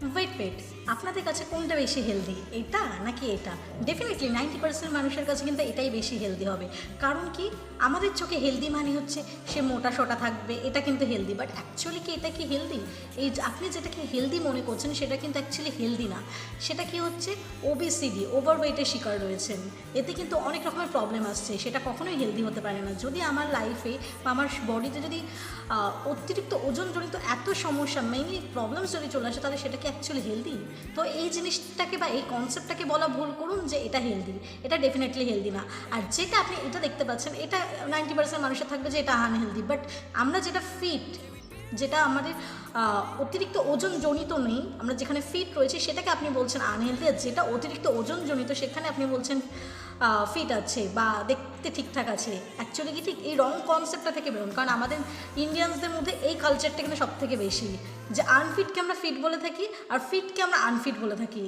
Wait, আপনাদের কাছে কোনটা বেশি হেলদি, এটা নাকি এটা? ডেফিনেটলি 90% মানুষের কাছে কিন্তু এটাই বেশি হেলদি হবে। কারণ কি, আমাদের চোখে হেলদি মানে হচ্ছে সে মোটা সোটা থাকবে, এটা কিন্তু হেলদি। বাট অ্যাকচুয়ালি কি এটা কি হেলদি? এই যে আপনি যেটাকে হেলদি মনে করছেন সেটা কিন্তু অ্যাকচুয়ালি হেলদি না। সেটা কি হচ্ছে, ওবেসিটি, ওভারওয়েটের শিকার রয়েছেন। এতে কিন্তু অনেক রকমের প্রবলেম আসছে, সেটা কখনোই হেলদি হতে পারে না। যদি আমার লাইফে বা আমার বডিতে যদি অতিরিক্ত ওজনজনিত এত সমস্যা, মেইনলি প্রবলেমস যদি চলে আসে, তাহলে সেটা কি অ্যাকচুয়ালি হেলদি? তো এই জিনিসটাকে বা এই কনসেপ্টটাকে বলা ভুল করুন যে এটা হেলদি। এটা ডেফিনেটলি হেলদি না। আর যেটা আপনি এটা দেখতে পাচ্ছেন, এটা 90% মানুষের থাকবে যে এটা আনহেলদি। বাট আমরা যেটা ফিট, যেটা আমাদের অতিরিক্ত ওজন জনিত নেই, আমরা যেখানে ফিট রয়েছি সেটাকে আপনি বলছেন আনহেলদি। আর যেটা অতিরিক্ত ওজন জনিত সেখানে আপনি বলছেন ফিট আছে বা দেখতে ঠিকঠাক আছে। অ্যাকচুয়ালি কি ঠিক, এই রং কনসেপ্টটা থেকে বেরোন। কারণ আমাদের ইন্ডিয়ানসদের মধ্যে এই কালচারটা কিন্তু সব থেকে বেশি, যে আনফিটকে আমরা ফিট বলে থাকি আর ফিটকে আমরা আনফিট বলে থাকি।